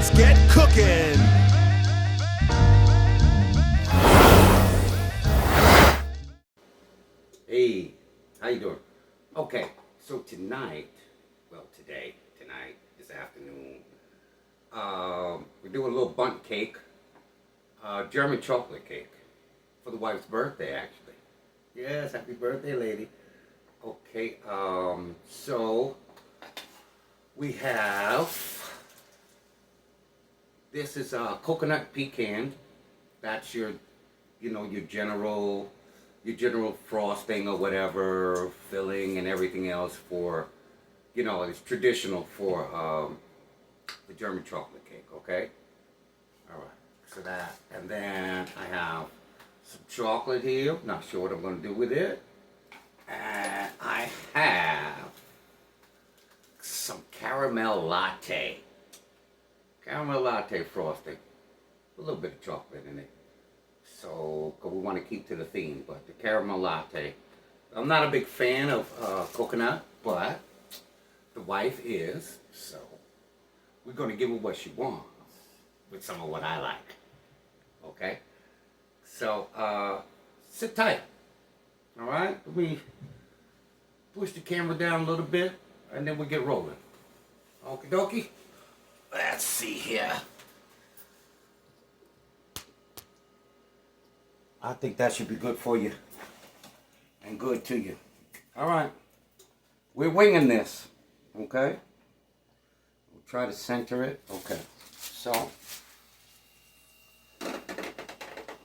let's get cooking. Hey, how you doing? Okay, so tonight, this afternoon, we're doing a little bundt cake, German chocolate cake, for the wife's birthday, actually. Yes, happy birthday, lady. Okay, so we have, this is coconut pecan. That's your general frosting or whatever, filling and everything else for, it's traditional for the German chocolate cake, okay? All right, so that, and then I have some chocolate here. Not sure what I'm going to do with it. And I have some caramel latte frosting, a little bit of chocolate in it. So, cause we want to keep to the theme, but the caramel latte. I'm not a big fan of coconut, but the wife is, so we're going to give her what she wants with some of what I like. Okay? So, sit tight. All right? Let me push the camera down a little bit, and then we get rolling. Okie dokie. Let's see here. I think that should be good for you and good to you. All right. We're winging this. Okay? We'll try to center it. Okay. So,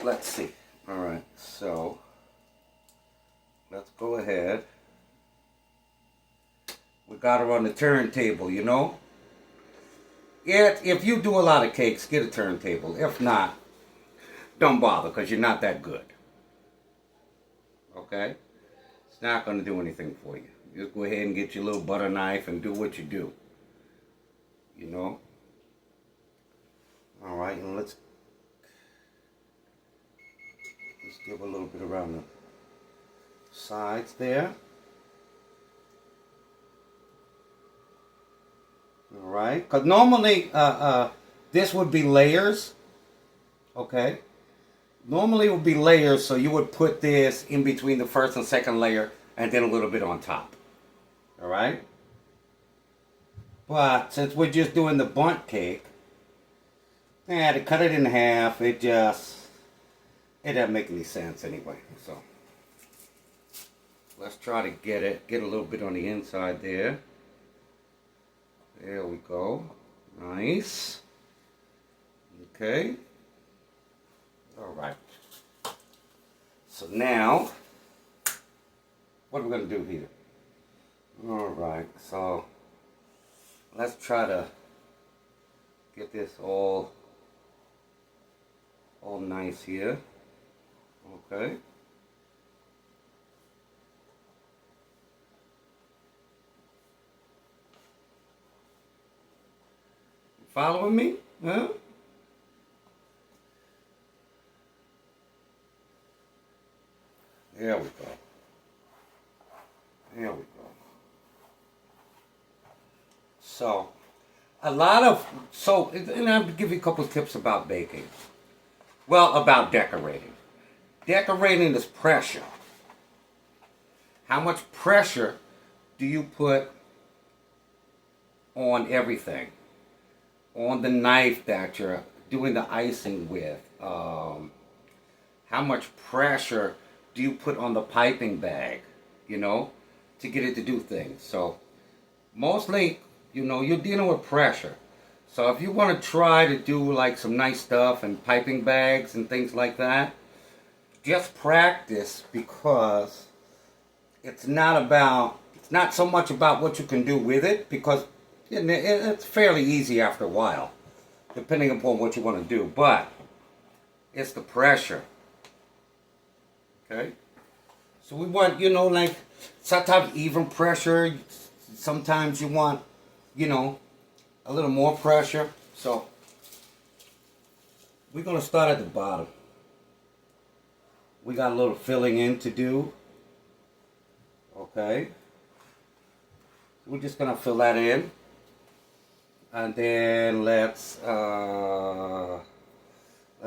let's see. All right. So, let's go ahead. We got her on the turntable, you know? Yeah, if you do a lot of cakes, get a turntable. If not, don't bother, because you're not that good. Okay? It's not going to do anything for you. Just go ahead and get your little butter knife and do what you do. You know? Alright, and let's give a little bit around the sides there. Alright, because normally this would be layers. Okay? Normally it would be layers, so you would put this in between the first and second layer and then a little bit on top. Alright? But since we're just doing the bundt cake, to cut it in half, it doesn't make any sense anyway. So let's try to get a little bit on the inside there. There we go. Nice. Okay. Alright. So now, what are we going to do here? Alright, so let's try to get this all nice here. Okay. Following me? Huh? There we go. There we go. So, and I'm going to give you a couple of tips about baking. Well, about decorating. Decorating is pressure. How much pressure do you put on everything? On the knife that you're doing the icing with? How much pressure do you put on the piping bag, to get it to do things? So, mostly, you're dealing with pressure. So if you want to try to do like some nice stuff and piping bags and things like that, just practice, because it's not so much about what you can do with it, because it's fairly easy after a while, depending upon what you want to do, but it's the pressure. Okay? So we want, like sometimes even pressure, sometimes you want, a little more pressure. So we're going to start at the bottom. We got a little filling in to do. Okay. We're just going to fill that in. And then let's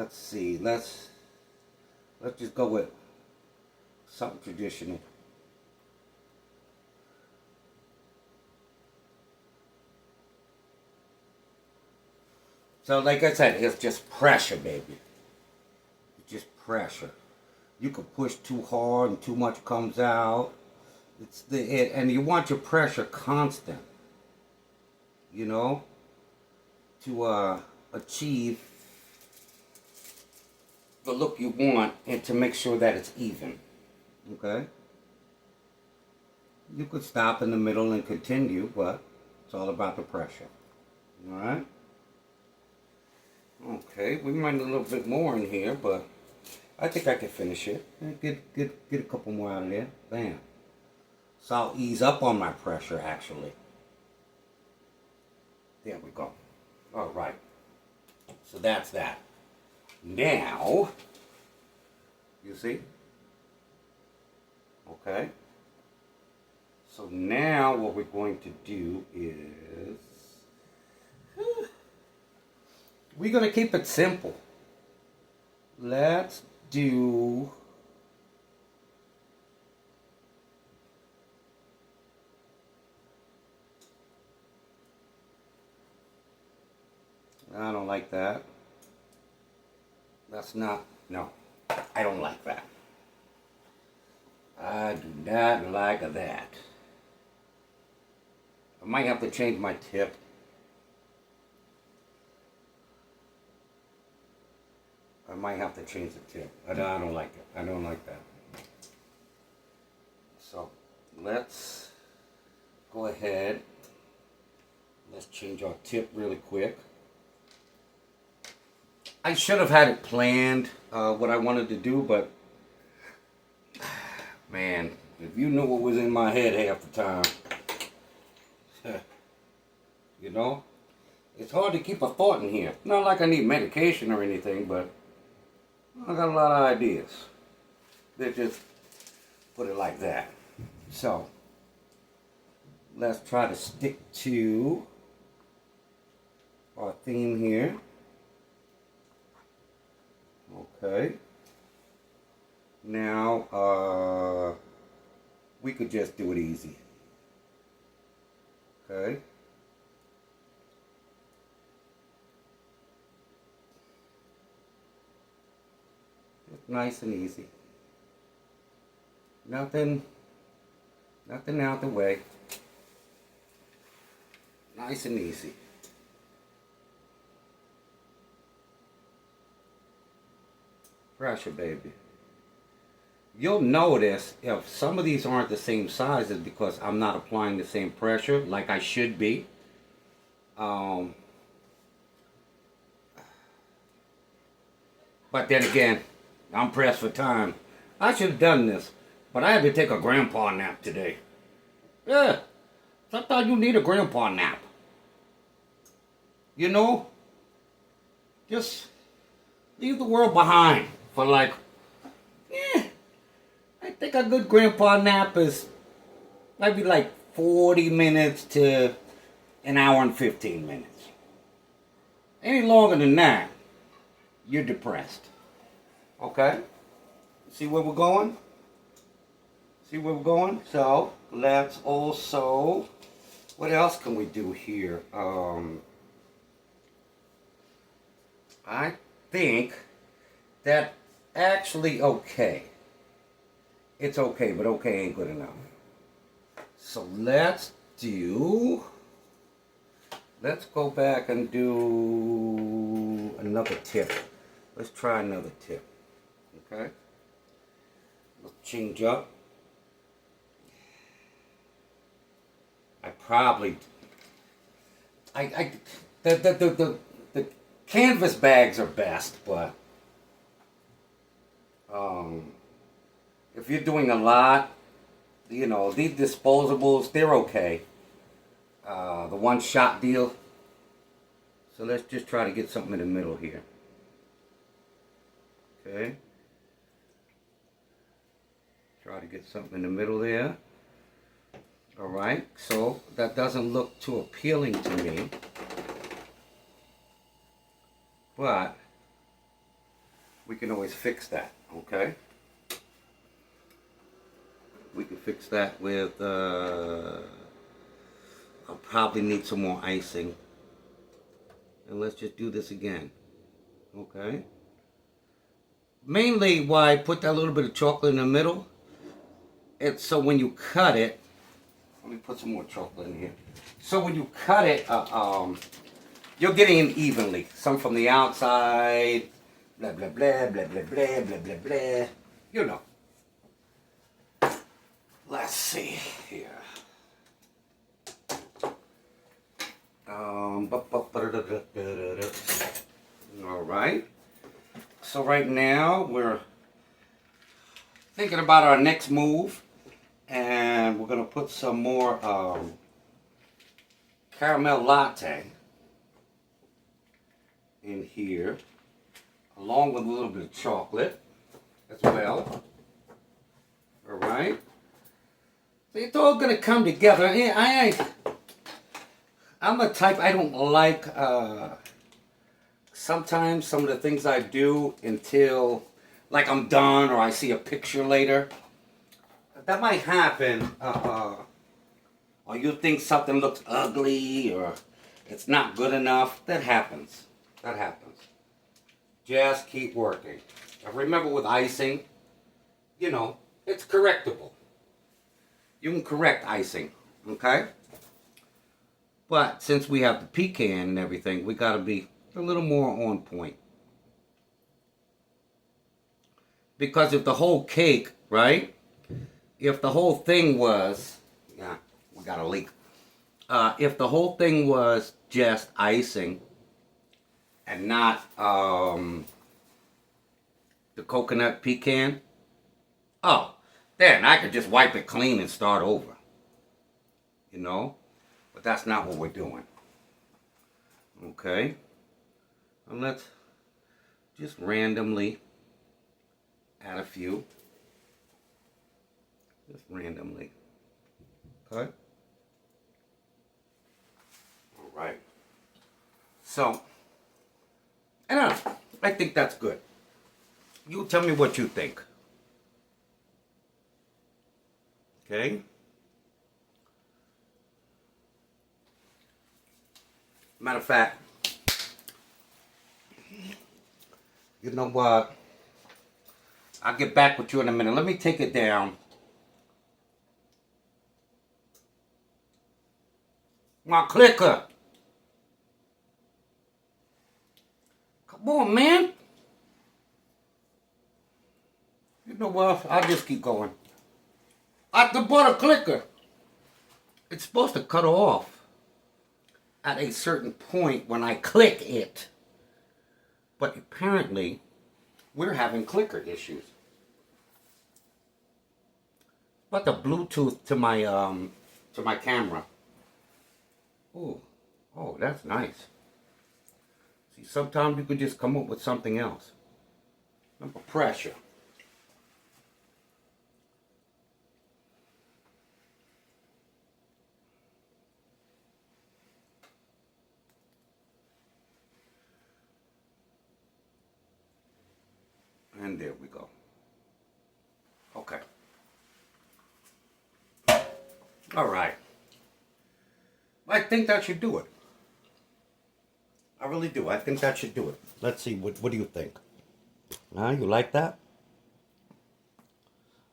see, let's just go with something traditional. So like I said, it's just pressure, baby. It's just pressure. You can push too hard and too much comes out. And you want your pressure constant, you know, to achieve the look you want and to make sure that it's even. Okay? You could stop in the middle and continue, but it's all about the pressure. Alright? Okay, we might need a little bit more in here, but I think I can finish it. Get a couple more out of there. Bam. So I'll ease up on my pressure, actually. There we go. Alright. So that's that. Now, you see? Okay. So now what we're going to do is we're going to keep it simple. Let's do I don't like that. That's not, no, I don't like that. I do not like that. I might have to change my tip. I might have to change the tip. I don't like it. I don't like that. So let's go ahead. Let's change our tip really quick. I should have had it planned, what I wanted to do, but man, if you knew what was in my head half the time, you know, it's hard to keep a thought in here. Not like I need medication or anything, but I got a lot of ideas. Let's just put it like that. So, let's try to stick to our theme here. Okay. Now, we could just do it easy. Okay. Just nice and easy. Nothing out the way. Nice and easy. Pressure, baby. You'll notice if some of these aren't the same sizes because I'm not applying the same pressure like I should be. But then again, I'm pressed for time. I should have done this, but I had to take a grandpa nap today. Yeah, sometimes you need a grandpa nap. You know, just leave the world behind for like, I think a good grandpa nap is maybe like 40 minutes to an hour and 15 minutes. Any longer than that, you're depressed. Okay? See where we're going? See where we're going? So, let's also, what else can we do here? I think that actually okay. It's okay, but okay ain't good enough. So let's go back and do another tip. Let's try another tip. Okay? Let's change up. The canvas bags are best, but if you're doing a lot, you know, these disposables, they're okay. The one shot deal. So let's just try to get something in the middle here. Okay. Try to get something in the middle there. Alright, so that doesn't look too appealing to me. But we can always fix that, okay? We can fix that with, I'll probably need some more icing. And let's just do this again, okay? Mainly why I put that little bit of chocolate in the middle, it's so when you cut it, let me put some more chocolate in here. So when you cut it, you're getting it evenly. Some from the outside, blah, blah, blah, blah, blah, blah, blah, blah, blah. You know. Let's see here. All right. So right now we're thinking about our next move, and we're gonna put some more caramel latte in here, along with a little bit of chocolate as well. All right. So it's all gonna come together. I'm the type, I don't like sometimes some of the things I do until like I'm done or I see a picture later. That might happen. Or you think something looks ugly or it's not good enough. That happens. That happens. Just keep working. Now remember with icing, you know, it's correctable. You can correct icing, okay? But since we have the pecan and everything, we gotta be a little more on point. Because if the whole cake, right? If the whole thing was, yeah, we got a leak. If the whole thing was just icing and not the coconut pecan, oh, then I could just wipe it clean and start over. You know? But that's not what we're doing. Okay? And let's just randomly add a few. Just randomly. Okay? Alright. So, I think that's good. You tell me what you think. Okay? Matter of fact, you know what? I'll get back with you in a minute. Let me take it down. My clicker. Come on, man. You know what? I'll just keep going. At the butter clicker. It's supposed to cut off at a certain point when I click it. But apparently, we're having clicker issues. But the Bluetooth to my camera. Ooh, oh, that's nice. See, sometimes you could just come up with something else. Remember pressure. And there we go. Okay. All right. I think that should do it. I really do. I think that should do it. Let's see. What do you think? You like that?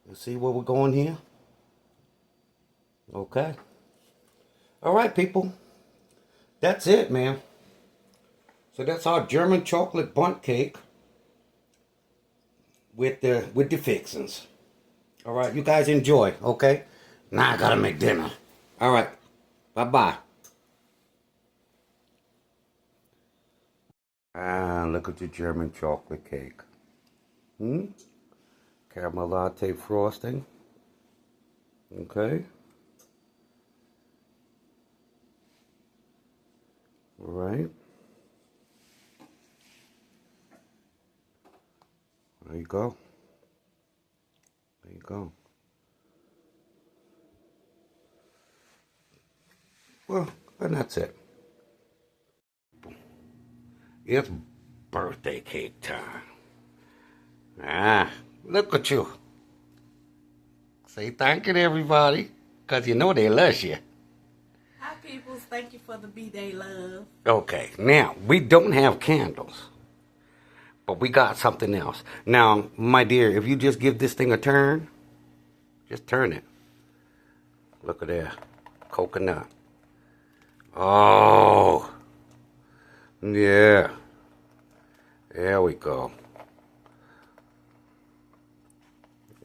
You see where we're going here? Okay. All right, people. That's it, man. So that's our German chocolate bundt cake with the fixings. All right, you guys enjoy, okay? Now I gotta make dinner. All right, bye-bye. Look at your German chocolate cake. Caramel latte frosting. Okay. All right. There you go. There you go. Well, and that's it. It's birthday cake time. Ah, look at you. Say thank you to everybody, because you know they love you. Hi, peoples. Thank you for the B-Day love. Okay, now, we don't have candles, but we got something else. Now, my dear, if you just give this thing a turn, just turn it. Look at that. Coconut. Oh, yeah. There we go.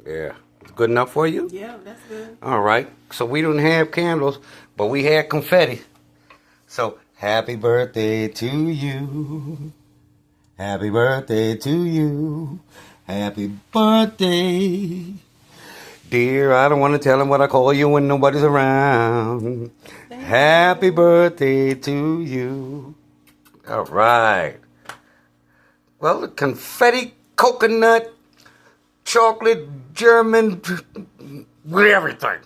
Yeah. It's good enough for you? Yeah, that's good. All right. So we don't have candles, but we had confetti. So happy birthday to you. Happy birthday to you. Happy birthday. Dear, I don't want to tell him what I call you when nobody's around. Happy birthday to you. All right. Well, the confetti, coconut, chocolate, German, with everything.